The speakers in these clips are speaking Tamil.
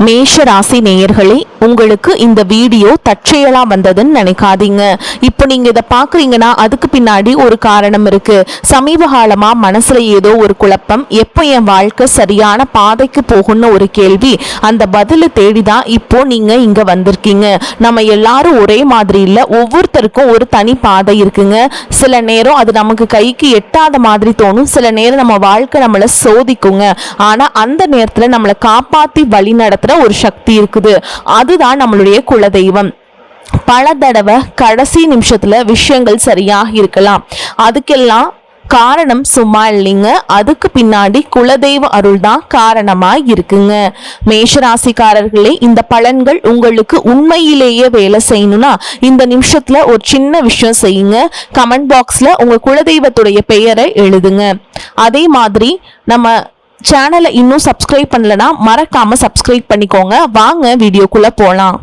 மேஷ ராசி நேயர்களே, உங்களுக்கு இந்த வீடியோ தற்செயலா வந்ததுன்னு நினைக்காதீங்க. இப்போ நீங்க இதை பாக்குறீங்கன்னா அதுக்கு பின்னாடி ஒரு காரணம் இருக்கு. சமீப காலமா மனசுல ஏதோ ஒரு குழப்பம், எப்போ என் வாழ்க்கை சரியான பாதைக்கு போகும்னு ஒரு கேள்வி. அந்த பதிலை தேடிதான் இப்போ நீங்க இங்க வந்திருக்கீங்க. நம்ம எல்லாரும் ஒரே மாதிரி இல்ல, ஒவ்வொருத்தருக்கும் ஒரு தனி பாதை இருக்குங்க. சில நேரம் அது நமக்கு கைக்கு எட்டாத மாதிரி தோணும், சில நேரம் நம்ம வாழ்க்கை நம்மளை சோதிக்குங்க. ஆனா அந்த நேரத்துல நம்மளை காப்பாத்தி வழி நடத்துற ஒரு சக்தி இருக்குது. அதுதான் நம்மளுடைய குலதெய்வம். பல தடவை கடைசி நிமிஷத்துல விஷயங்கள் சரியாக இருக்கலாம், அதுக்கெல்லாம் காரணம் சும்மா இல்லைங்க. அதுக்கு பின்னாடி குலதெய்வ அருள் தான் காரணமா இருக்குங்க. மேஷராசிக்காரர்களே, இந்த பலன்கள் உங்களுக்கு உண்மையிலேயே வேலை செய்யணும்னா இந்த நிமிஷத்துல ஒரு சின்ன விஷயம் செய்யுங்க. கமெண்ட் பாக்ஸ்ல உங்க குலதெய்வத்துடைய பெயரை எழுதுங்க. அதே மாதிரி நம்ம சேனலை இன்னும் சப்ஸ்கிரைப் பண்ணலனா மறக்காம சப்ஸ்கிரைப் பண்ணிக்கோங்க. வாங்க வீடியோக்குள்ள போலாம்.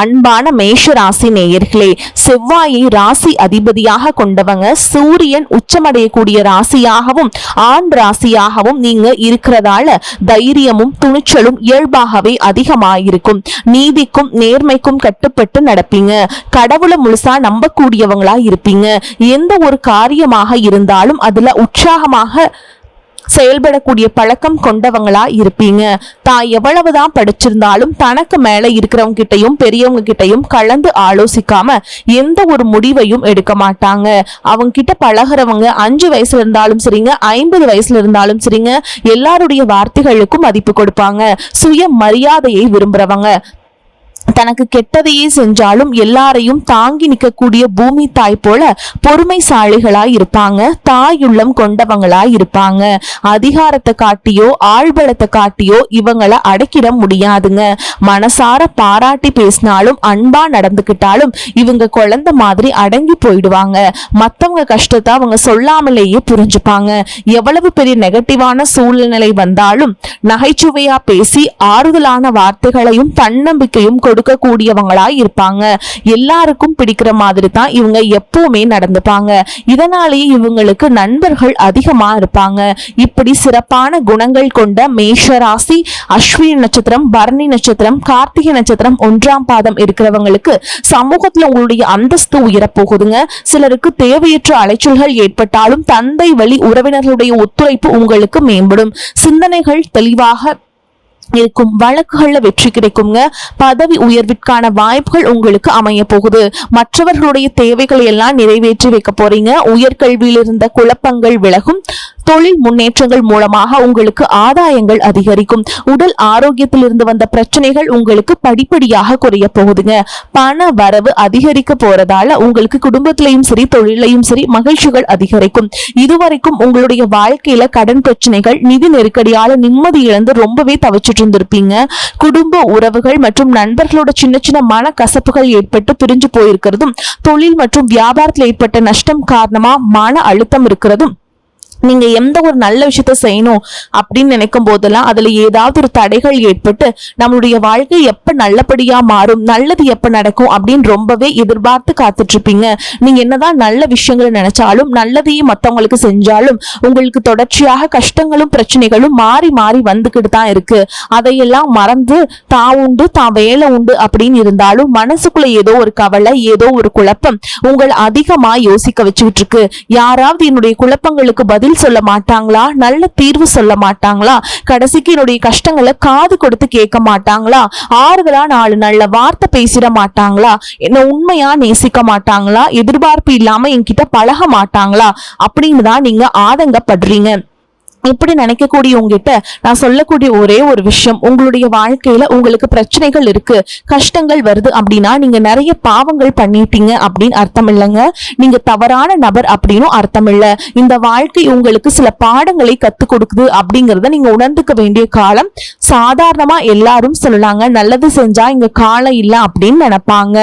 அன்பான மேஷ ராசி நேயர்களே, செவ்வாயை ராசி அதிபதியாக கொண்டவங்க. சூரியன் உச்சமடையக்கூடிய ராசியாகவும் ஆண் ராசியாகவும் நீங்க இருக்கிறதால தைரியமும் துணிச்சலும் இயல்பாகவே அதிகமாயிருக்கும். நீதிக்கும் நேர்மைக்கும் கட்டுப்பட்டு நடப்பீங்க. கடவுளை முழுசா நம்பக்கூடியவங்களா இருப்பீங்க. எந்த ஒரு காரியமாக இருந்தாலும் அதுல உற்சாகமாக செயல்படக்கூடிய பழக்கம் கொண்டவங்களா இருப்பீங்க. தான் எவ்வளவுதான் படிச்சிருந்தாலும் தனக்கு மேல இருக்கிறவங்க கிட்டையும் பெரியவங்க கிட்டையும் கலந்து ஆலோசிக்காம எந்த ஒரு முடிவையும் எடுக்க மாட்டாங்க. அவங்க கிட்ட பழகிறவங்க 5 வயசுல இருந்தாலும் சரிங்க, 50 வயசுல இருந்தாலும் சரிங்க, எல்லாருடைய வார்த்தைகளுக்கும் மதிப்பு கொடுப்பாங்க. சுய மரியாதையை விரும்புறவங்க. தனக்கு கெட்டதையே செஞ்சாலும் எல்லாரையும் தாங்கி நிற்கக்கூடிய பூமி தாய் போல பொறுமைசாலிகளா இருப்பாங்க. தாயுள்ளம் கொண்டவங்களா இருப்பாங்க. அதிகாரத்தை காட்டியோ ஆழ்பலத்தை காட்டியோ இவங்களை அடக்கிட முடியாதுங்க. மனசார பாராட்டி பேசினாலும் அன்பா நடந்துக்கிட்டாலும் இவங்க குழந்தை மாதிரி அடங்கி போயிடுவாங்க. மத்தவங்க கஷ்டத்தை அவங்க சொல்லாமலேயே புரிஞ்சுப்பாங்க. எவ்வளவு பெரிய நெகட்டிவான சூழ்நிலை வந்தாலும் நகைச்சுவையா பேசி ஆறுதலான வார்த்தைகளையும் தன்னம்பிக்கையும் கொடுக்கக்கூடியவங்களா இருப்பாங்க. எல்லாருக்கும் பிடிக்கிற மாதிரி தான் இவங்க எப்பவுமே நடந்துப்பாங்க. இதனாலேயே இவங்களுக்கு நண்பர்கள் அதிகமா இருப்பாங்க. இப்படி சிறப்பான குணங்கள் கொண்ட மேஷராசி அஸ்வினி நட்சத்திரம், பரணி நட்சத்திரம், கார்த்திகை நட்சத்திரம் 1ஆம் பாதம் இருக்கிறவங்களுக்கு சமூகத்துல உங்களுடைய அந்தஸ்து உயரப்போகுதுங்க. சிலருக்கு தேவையற்ற அலைச்சல்கள் ஏற்பட்டாலும் தந்தை வழி உறவினர்களுடைய ஒத்துழைப்பு உங்களுக்கு மேம்படும். சிந்தனைகள் தெளிவாக இருக்கும். வழக்குகள்ல வெற்றி கிடைக்குங்க. பதவி உயர்விற்கான வாய்ப்புகள் உங்களுக்கு அமைய போகுது. மற்றவர்களுடைய தேவைகளை எல்லாம் நிறைவேற்றி வைக்க போறீங்க. உயர்கல்வியில் இருந்த குழப்பங்கள் விலகும். தொழில் முன்னேற்றங்கள் மூலமாக உங்களுக்கு ஆதாயங்கள் அதிகரிக்கும். உடல் ஆரோக்கியத்தில் இருந்து வந்த பிரச்சனைகள் உங்களுக்கு படிப்படியாக குறைய போகுதுங்க. பண வரவு அதிகரிக்க போறதால உங்களுக்கு குடும்பத்திலையும் சரி தொழிலையும் சரி மகிழ்ச்சிகள் அதிகரிக்கும். இதுவரைக்கும் உங்களுடைய வாழ்க்கையில கடன் பிரச்சனைகள், நிதி நெருக்கடியால நிம்மதி இழந்து ரொம்பவே தவிச்சிட்டு இருந்திருப்பீங்க. குடும்ப உறவுகள் மற்றும் நண்பர்களோட சின்ன சின்ன மன கசப்புகள் ஏற்பட்டு பிரிஞ்சு போயிருக்கிறதும், தொழில் மற்றும் வியாபாரத்தில் ஏற்பட்ட நஷ்டம் காரணமா மன அழுத்தம் இருக்கிறதும், நீங்க எந்த ஒரு நல்ல விஷயத்த செய்யணும் அப்படின்னு நினைக்கும் போதெல்லாம் அதுல ஏதாவது ஒரு தடைகள் ஏற்பட்டு நம்மளுடைய வாழ்க்கை எப்ப நல்லபடியா மாறும், நல்லது எப்ப நடக்கும் அப்படின்னு ரொம்பவே எதிர்பார்த்து காத்துட்டு இருப்பீங்க. நீங்க என்னதான் நல்ல விஷயங்களை நினைச்சாலும் நல்லதையும் மத்தவங்களுக்கு செஞ்சாலும் உங்களுக்கு தொடர்ச்சியாக கஷ்டங்களும் பிரச்சனைகளும் மாறி மாறி வந்துகிட்டு தான் இருக்கு. அதையெல்லாம் மறந்து தான் உண்டு தான் வேலை உண்டு அப்படின்னு இருந்தாலும் மனசுக்குள்ள ஏதோ ஒரு கவலை, ஏதோ ஒரு குழப்பம் உங்களை அதிகமா யோசிக்க வச்சுக்கிட்டு இருக்கு. யாராவது என்னுடைய குழப்பங்களுக்கு பதில் சொல்ல மாட்டாங்களா, நல்ல தீர்வு சொல்ல மாட்டாங்களா, கடைசிக்கு என்னுடைய கஷ்டங்களை காது கொடுத்து கேட்க மாட்டாங்களா, ஆறுதலா 4 நல்ல வார்த்தை பேசிட மாட்டாங்களா, என்ன உண்மையா நேசிக்க மாட்டாங்களா, எதிர்பார்ப்பு இல்லாம என்கிட்ட பழக மாட்டாங்களா அப்படின்னு தான் நீங்க ஆதங்கப்படுறீங்க. இப்படி நினைக்கக்கூடிய உங்ககிட்ட நான் சொல்லக்கூடிய ஒரே ஒரு விஷயம், உங்களுடைய வாழ்க்கையில உங்களுக்கு பிரச்சனைகள் இருக்கு, கஷ்டங்கள் வருது அப்படின்னா நீங்க நிறைய பாவங்கள் பண்ணிட்டீங்க அப்படின்னு அர்த்தம் இல்லைங்க. நீங்க தவறான நபர் அப்படின்னு அர்த்தம் இல்ல. இந்த வாழ்க்கை உங்களுக்கு சில பாடங்களை கத்து கொடுக்குது அப்படிங்கறத நீங்க உணர்ந்துக்க வேண்டிய காலம். சாதாரணமா எல்லாரும் சொல்லலாங்க, நல்லது செஞ்சா இங்க காலம் இல்ல அப்படின்னு நினைப்பாங்க.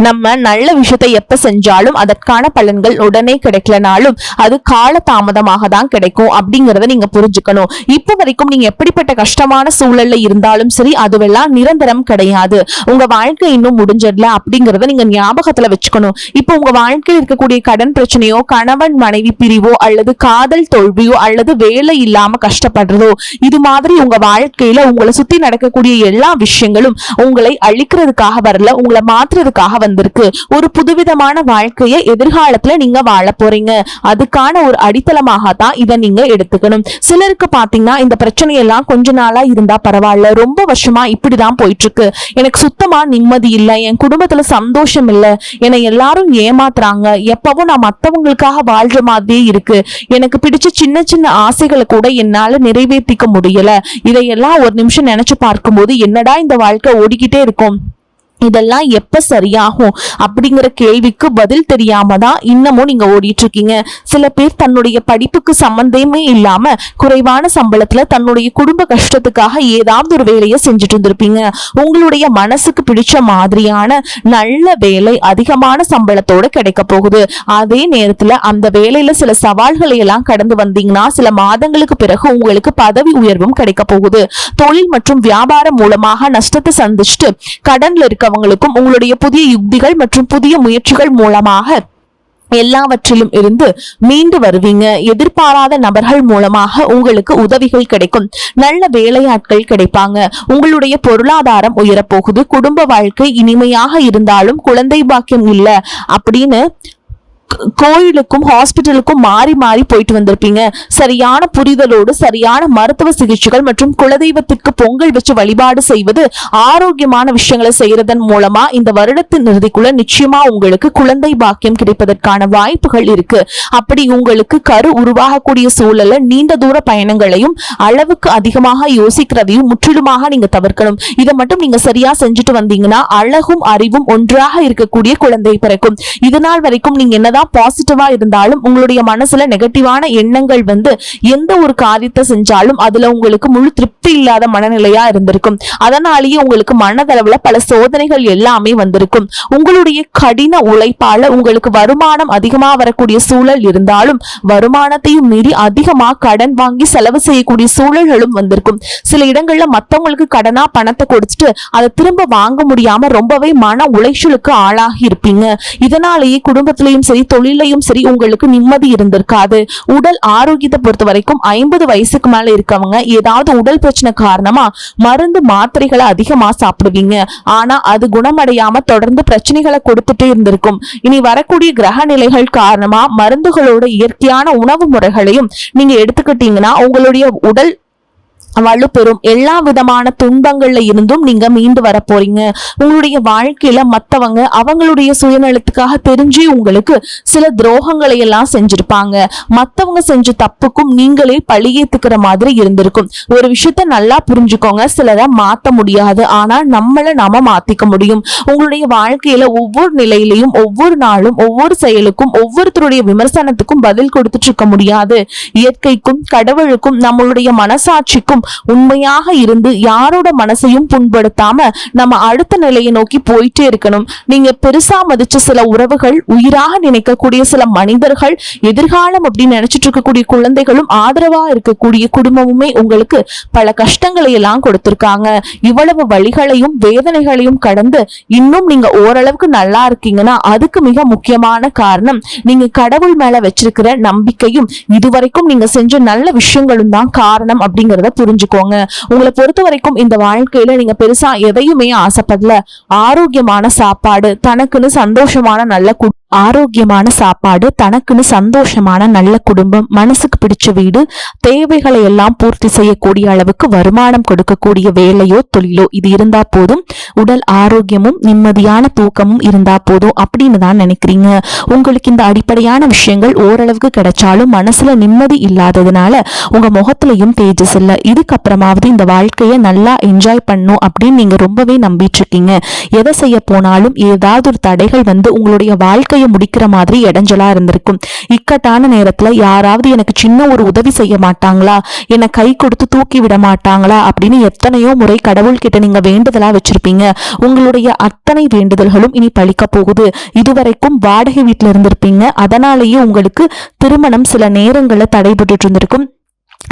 நம்ம நல்ல விஷயத்தை எப்ப செஞ்சாலும் அதற்கான பலன்கள் உடனே கிடைக்கலனாலும் அது கால தாமதமாக தான் கிடைக்கும் அப்படிங்கறத நீங்க புரிஞ்சுக்கணும். இப்ப வரைக்கும் நீங்க எப்படிப்பட்ட கஷ்டமான சூழல்ல இருந்தாலும் சரி, அதுவெல்லாம் நிரந்தரம் கிடையாது. உங்க வாழ்க்கை இன்னும் முடிஞ்சிடல அப்படிங்கறத நீங்க ஞாபகத்துல வச்சுக்கணும். இப்ப உங்க வாழ்க்கையில் இருக்கக்கூடிய கடன் பிரச்சனையோ, கணவன் மனைவி பிரிவோ, அல்லது காதல் தோல்வியோ, அல்லது வேலை இல்லாம கஷ்டப்படுறதோ, இது மாதிரி உங்க வாழ்க்கையில உங்களை சுத்தி நடக்கக்கூடிய எல்லா விஷயங்களும் உங்களை அழிக்கிறதுக்காக வரல, உங்களை மாற்றுறதுக்காக வந்திருக்கு. ஒரு புதுவிதமான வாழ்க்கையை எதிர்காலத்துல நீங்க வாழ போறீங்க. அதுக்கான ஒரு அடித்தளமாக தான் இதை நீங்க எடுத்துக்கணும். சிலருக்கு பாத்தீங்கன்னா இந்த பிரச்சனையெல்லாம் கொஞ்ச நாளா இருந்தா பரவாயில்ல, ரொம்ப வருஷமா இப்படிதான் போயிட்டு இருக்கு, எனக்கு சுத்தமா நிம்மதி இல்லை, என் குடும்பத்துல சந்தோஷம் இல்லை, என்னை எல்லாரும் ஏமாத்துறாங்க, எப்பவும் நான் மத்தவங்களுக்காக வாழ்ற மாதிரியே இருக்கு, எனக்கு பிடிச்ச சின்ன சின்ன ஆசைகளை கூட என்னால நிறைவேற்றிக்க முடியல, இதையெல்லாம் ஒரு நிமிஷம் நினைச்சு பார்க்கும்போது என்னடா இந்த வாழ்க்கை ஓடிக்கிட்டே இருக்கும், இதெல்லாம் எப்ப சரியாகும் அப்படிங்கிற கேள்விக்கு பதில் தெரியாம தான் இன்னமும் நீங்க ஓடிட்டு இருக்கீங்க. சில பேர் தன்னுடைய படிப்புக்கு சம்பந்தமே இல்லாம குறைவான சம்பளத்துல தன்னுடைய குடும்ப கஷ்டத்துக்காக ஏதாவது ஒரு வேலையை செஞ்சுட்டு இருந்திருப்பீங்க. உங்களுடைய மனசுக்கு பிடிச்ச மாதிரியான நல்ல வேலை அதிகமான சம்பளத்தோட கிடைக்க போகுது. அதே நேரத்துல அந்த வேலையில சில சவால்களை எல்லாம் கடந்து வந்தீங்கன்னா சில மாதங்களுக்கு பிறகு உங்களுக்கு பதவி உயர்வும் கிடைக்க போகுது. தொழில் மற்றும் வியாபாரம் மூலமாக நஷ்டத்தை சந்திச்சுட்டு கடன்ல இருக்க அவங்களுக்கும் உங்களுடைய புதிய யுக்திகள் மற்றும் புதிய முயற்சிகள் மூலமாக எல்லாவற்றிலும் இருந்து மீண்டு வருவீங்க. எதிர்பாராத நபர்கள் மூலமாக உங்களுக்கு உதவிகள் கிடைக்கும். நல்ல வேலையாட்கள் கிடைப்பாங்க. உங்களுடைய பொருளாதாரம் உயரப்போகுது. குடும்ப வாழ்க்கை இனிமையாக இருந்தாலும் குழந்தை பாக்கியம் இல்லை அப்படின்னு கோயிலுக்கும் ஹாஸ்பிட்டலுக்கும் மாறி மாறி போயிட்டு வந்திருப்பீங்க. சரியான புரிதலோடு சரியான மருத்துவ சிகிச்சைகள் மற்றும் குலதெய்வத்திற்கு பொங்கல் வச்சு வழிபாடு செய்வது, ஆரோக்கியமான விஷயங்களை செய்யறதன் மூலமா இந்த வருடத்தின் இறுதிக்குள்ள நிச்சயமா உங்களுக்கு குழந்தை பாக்கியம் கிடைப்பதற்கான வாய்ப்புகள் இருக்கு. அப்படி உங்களுக்கு கரு உருவாகக்கூடிய சூழல்ல நீண்ட தூர பயணங்களையும் அளவுக்கு அதிகமாக யோசிக்கிறதையும் முற்றிலுமாக நீங்க தவிர்க்கணும். இதை மட்டும் நீங்க சரியா செஞ்சுட்டு வந்தீங்கன்னா அழகும் அறிவும் ஒன்றாக இருக்கக்கூடிய குழந்தை பிறக்கும். இதனால் வரைக்கும் நீங்க என்னதான் பாசிட்டிவா இருந்தாலும் உங்களுடைய மனசுல நெகட்டிவான எண்ணங்கள் வந்து எந்த ஒரு காரியத்தை செஞ்சாலும் அதுல உங்களுக்கு முழு திருப்தி இல்லாத மனநிலையா இருந்திருக்கும். அதனாலேயே உங்களுக்கு மனதளவுல பல சோதனைகள் எல்லாமே வந்திருக்கும். உங்களுடைய கடின உழைப்பால உங்களுக்கு வருமானம் அதிகமா வரக்கூடிய சூழல் இருந்தாலும் வருமானத்தையும் மீறி அதிகமா கடன் வாங்கி செலவு செய்யக்கூடிய சூழல்களும் வந்திருக்கும். சில இடங்கள்ல மத்தவங்களுக்கு கடனா பணத்தை கொடுத்துட்டு அதை திரும்ப வாங்க முடியாம ரொம்பவே மன உளைச்சலுக்கு ஆளாகி இருப்பீங்க. இதனாலேயே குடும்பத்திலையும் சரி தொழிலையும் சரி உங்களுக்கு நிம்மதி இருந்திருக்காது. உடல் ஆரோக்கியத்தை பொறுத்த வரைக்கும் 50 வயசுக்கு மேல இருக்கவங்க ஏதாவது உடல் பிரச்சனை காரணமா மருந்து மாத்திரைகளை அதிகமா சாப்பிடுவீங்க. ஆனா அது குணமடையாம தொடர்ந்து பிரச்சனைகளை கொடுத்துட்டே இருந்திருக்கும். இனி வரக்கூடிய கிரக நிலைகள் காரணமா மருந்துகளோட இயற்கையான உணவு முறைகளையும் நீங்க எடுத்துக்கிட்டீங்கன்னா உங்களுடைய உடல் வலுப்பெறும். எல்லா விதமான துன்பங்கள்ல இருந்தும் நீங்க மீண்டு வர போறீங்க. உங்களுடைய வாழ்க்கையில மத்தவங்க அவங்களுடைய சுயநலத்துக்காக தெரிஞ்சு உங்களுக்கு சில துரோகங்களை எல்லாம் செஞ்சிருப்பாங்க. மத்தவங்க செஞ்ச தப்புக்கும் நீங்களே பழியேத்துக்கிற மாதிரி இருந்திருக்கும். ஒரு விஷயத்த நல்லா புரிஞ்சுக்கோங்க, சிலரை மாத்த முடியாது, ஆனா நம்மள நாம மாத்திக்க முடியும். உங்களுடைய வாழ்க்கையில ஒவ்வொரு நிலையிலையும் ஒவ்வொரு நாளும் ஒவ்வொரு செயலுக்கும் ஒவ்வொருத்தருடைய விமர்சனத்துக்கும் பதில் கொடுத்துட்டு இருக்க முடியாது. இயற்கைக்கும் கடவுளுக்கும் நம்மளுடைய மனசாட்சிக்கும் உண்மையாக இருந்து யாரோட மனசையும் புண்படுத்தாம நம்ம அடுத்த நிலையை நோக்கி போயிட்டே இருக்கணும். நீங்க பெருசா மதிச்ச சில உறவுகள், உயிராக நினைக்கக்கூடிய சில மனிதர்கள், எதிர்காலம் அப்படின்னு நினைச்சிட்டு இருக்கக்கூடிய குழந்தைகளும் ஆதரவா இருக்கக்கூடிய குடும்பமுமே உங்களுக்கு பல கஷ்டங்களை எல்லாம் கொடுத்திருக்காங்க. இவ்வளவு வழிகளையும் வேதனைகளையும் கடந்து இன்னும் நீங்க ஓரளவுக்கு நல்லா இருக்கீங்கன்னா அதுக்கு மிக முக்கியமான காரணம் நீங்க கடவுள் மேல வச்சிருக்கிற நம்பிக்கையும் இதுவரைக்கும் நீங்க செஞ்ச நல்ல விஷயங்களும் தான் காரணம் அப்படிங்கறத புரிஞ்சுக்கோங்க. உங்களை பொறுத்த வரைக்கும் இந்த வாழ்க்கையில நீங்க பெருசா எதையுமே ஆசைப்படல. ஆரோக்கியமான சாப்பாடு, தனக்குன்னு சந்தோஷமான நல்ல ஆரோக்கியமான சாப்பாடு, தனக்குன்னு சந்தோஷமான நல்ல குடும்பம், மனசுக்கு பிடிச்ச வீடு, தேவைகளை எல்லாம் பூர்த்தி செய்யக்கூடிய அளவுக்கு வருமானம் கொடுக்கக்கூடிய வேலையோ தொழிலோ இது இருந்தா போதும். உடல் ஆரோக்கியமும் நிம்மதியான தூக்கமும் இருந்தா போதும் அப்படின்னு தான் நினைக்கிறீங்க. உங்களுக்கு இந்த அடிப்படையான விஷயங்கள் ஓரளவுக்கு கிடைச்சாலும் மனசுல நிம்மதி இல்லாததுனால உங்க முகத்திலையும் தேஜஸ் இல்லை. இதுக்கப்புறமாவது இந்த வாழ்க்கையை நல்லா என்ஜாய் பண்ணும் அப்படின்னு நீங்க ரொம்பவே நம்பிட்டு இருக்கீங்க. எதை செய்ய போனாலும் ஏதாவது ஒரு தடைகள் வந்து உங்களுடைய வாழ்க்கை வாழ்க்கையை முடிக்கிற மாதிரி இடைஞ்சலா இருந்திருக்கும். இக்கட்டான நேரத்துல யாராவது எனக்கு சின்ன ஒரு உதவி செய்ய மாட்டாங்களா, என்னை கை கொடுத்து தூக்கி விட மாட்டாங்களா அப்படின்னு எத்தனையோ முறை கடவுள்கிட்ட நீங்க வேண்டுதலா வச்சிருப்பீங்க. உங்களுடைய அத்தனை வேண்டுதல்களும் இனி பழிக்க போகுது. இதுவரைக்கும் வாடகை வீட்டுல இருந்திருப்பீங்க, அதனாலேயே உங்களுக்கு திருமணம் சில நேரங்களில் தடைபட்டு இருந்திருக்கும்.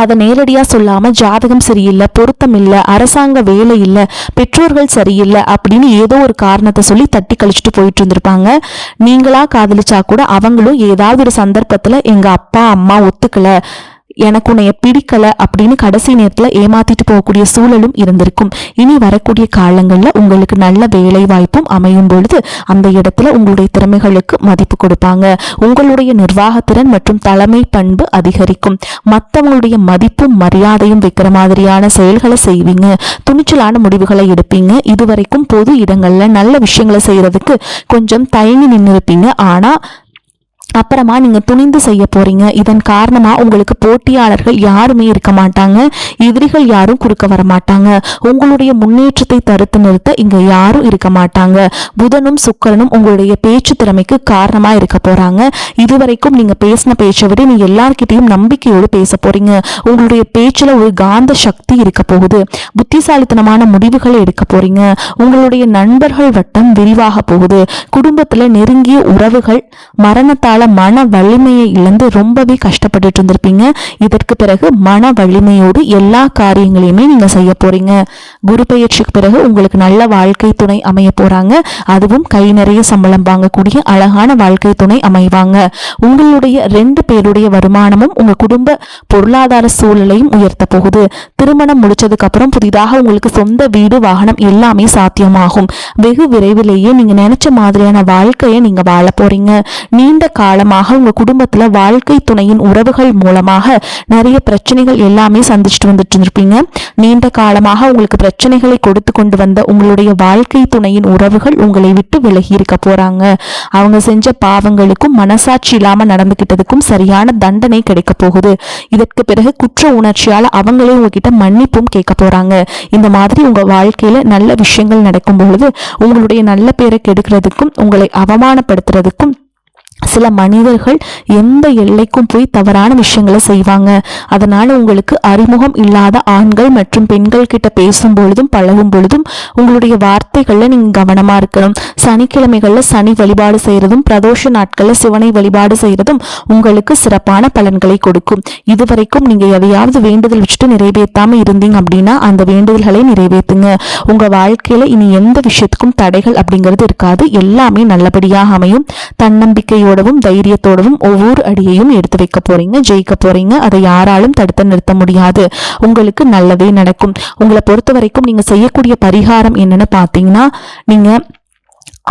அதை நேரடியா சொல்லாம ஜாதகம் சரியில்லை, பொருத்தம் இல்லை, அரசாங்க வேலை இல்லை, பெற்றோர்கள் சரியில்லை அப்படின்னு ஏதோ ஒரு காரணத்தை சொல்லி தட்டி கழிச்சுட்டு போயிட்டு இருந்திருப்பாங்க. நீங்களா காதலிச்சா கூட அவங்களும் ஏதாவது ஒரு சந்தர்ப்பத்துல எங்க அப்பா அம்மா ஒத்துக்கல, எனக்கு உன்னைய பிடிக்கல அப்படின்னு கடைசி நேரத்துல ஏமாத்திட்டு போகக்கூடிய சூழலும் இருந்திருக்கும். இனி வரக்கூடிய காலங்கள்ல உங்களுக்கு நல்ல வேலை வாய்ப்பும் அமையும் பொழுது அந்த இடத்துல உங்களுடைய திறமைகளுக்கு மதிப்பு கொடுப்பாங்க. உங்களுடைய நிர்வாகத்திறன் மற்றும் தலைமை பண்பு அதிகரிக்கும். மற்றவங்களுடைய மதிப்பும் மரியாதையும் வைக்கிற மாதிரியான செயல்களை செய்வீங்க. துணிச்சலான முடிவுகளை எடுப்பீங்க. இதுவரைக்கும் பொது இடங்கள்ல நல்ல விஷயங்களை செய்யறதுக்கு கொஞ்சம் தயங்கி நின்று இருப்பீங்க. ஆனா அப்புறமா நீங்க துணிந்து செய்ய போறீங்க. இதன் காரணமா உங்களுக்கு போட்டியாளர்கள் யாருமே இருக்க மாட்டாங்க, எதிரிகள் யாரும் குறுக்க வர மாட்டாங்க. உங்களுடைய முன்னேற்றத்தை தடுத்து நிறுத்த இங்க யாரும் இருக்க மாட்டாங்க. புதனும் சுக்கிரனும் உங்களுடைய பேச்சு திறமைக்கு காரணமா இருக்க போறாங்க. இதுவரைக்கும் நீங்க பேசின பேச்சை விட நீங்க எல்லார்கிட்டையும் நம்பிக்கையோடு பேச போறீங்க. உங்களுடைய பேச்சுல ஒரு காந்த சக்தி இருக்க போகுது. புத்திசாலித்தனமான முடிவுகளை எடுக்க போறீங்க. உங்களுடைய நண்பர்கள் வட்டம் விரிவாக போகுது. குடும்பத்துல நெருங்கிய உறவுகள் மரணத்தால மன வலிமையை இழந்து ரொம்பவே கஷ்டப்பட்டு இருந்திருப்பீங்க. இதற்கு பிறகு மன வலிமையோடு எல்லா காரியங்களையுமே நீங்க செய்ய போறீங்க. குரு பெயர்ச்சிக்கு பிறகு உங்களுக்கு நல்ல வாழ்க்கை துணை அமைய போறாங்க. அதுவும் கை நிறைய சம்பளம் வாங்கக்கூடிய அழகான வாழ்க்கை துணை அமைவாங்க. உங்களுடைய 2 பேருடைய வருமானமும் உங்க குடும்ப பொருளாதார சூழலையும் உயர்த்த போகுது. திருமணம் முடிச்சதுக்கு அப்புறம் புதிதாக உங்களுக்கு சொந்த வீடு வாகனம் எல்லாமே சாத்தியமாகும். வெகு விரைவிலேயே நீங்க நினைச்ச மாதிரியான வாழ்க்கையை நீங்க வாழ போறீங்க. நீண்ட காலமாக உங்க குடும்பத்துல வாழ்க்கை துணையின் உறவுகள் மூலமாக நிறைய பிரச்சனைகள் எல்லாமே சந்திச்சுட்டு வந்துட்டு இருந்திருப்பீங்க. நீண்ட காலமாக உங்களுக்கு பிரச்சனைகளை கொடுத்து கொண்டு வந்த உங்களுடைய வாழ்க்கை துணையின் உறவுகள் உங்களை விட்டு விலகி இருக்க போறாங்க. அவங்க செஞ்ச பாவங்களுக்கும் மனசாட்சி இல்லாம நடந்துகிட்டதுக்கும் சரியான தண்டனை கிடைக்க போகுது. இதற்கு பிறகு குற்ற உணர்ச்சியால அவங்களே உங்ககிட்ட மன்னிப்பும் கேட்க போறாங்க. இந்த மாதிரி உங்க வாழ்க்கையில நல்ல விஷயங்கள் நடக்கும் பொழுது உங்களுடைய நல்ல பேரை கெடுக்கிறதுக்கும் உங்களை அவமானப்படுத்துறதுக்கும் சில மனிதர்கள் எந்த எல்லைக்கும் போய் தவறான விஷயங்களை செய்வாங்க. அதனால உங்களுக்கு அறிமுகம் இல்லாத ஆண்கள் மற்றும் பெண்கள் கிட்ட பேசும் பொழுதும் பழகும் பொழுதும் உங்களுடைய வார்த்தைகள்ல நீங்க கவனமா இருக்கணும். சனிக்கிழமைகள்ல சனி வழிபாடு செய்யறதும் பிரதோஷ நாட்கள்ல சிவனை வழிபாடு செய்யறதும் உங்களுக்கு சிறப்பான பலன்களை கொடுக்கும். இதுவரைக்கும் நீங்க எதையாவது வேண்டுதல் வச்சுட்டு நிறைவேற்றாம இருந்தீங்க அப்படின்னா அந்த வேண்டுதல்களை நிறைவேற்றுங்க. உங்க வாழ்க்கையில இனி எந்த விஷயத்துக்கும் தடைகள் அப்படிங்கிறது இருக்காது. எல்லாமே நல்லபடியாக அமையும். தன்னம்பிக்கை தைரியத்தோடவும் ஒவ்வொரு அடியையும் எடுத்து வைக்க போறீங்க. ஜெயிக்க போறீங்க. அதை யாராலும் தடுத்து நிறுத்த முடியாது. உங்களுக்கு நல்லதே நடக்கும். உங்களை பொறுத்த வரைக்கும் நீங்க செய்யக்கூடிய பரிகாரம் என்னன்னு பாத்தீங்கன்னா, நீங்க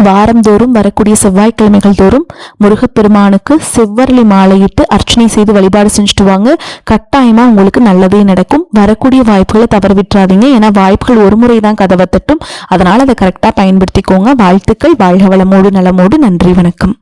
வாரந்தோறும் வரக்கூடிய செவ்வாய்க்கிழமைகள் தோறும் முருகப்பெருமானுக்கு செவ்வரளி மாலையிட்டு அர்ச்சனை செய்து வழிபாடு செஞ்சுட்டு வாங்க. கட்டாயமா உங்களுக்கு நல்லதே நடக்கும். வரக்கூடிய வாய்ப்புகளை தவற விட்டுறாதீங்க. ஏன்னா வாய்ப்புகள் ஒரு முறை தான் கதவை தட்டும். அதனால அதை கரெக்டா பயன்படுத்திக்கோங்க. வாழ்த்துக்கள். வாழ்க வளமோடு நலமோடு. நன்றி, வணக்கம்.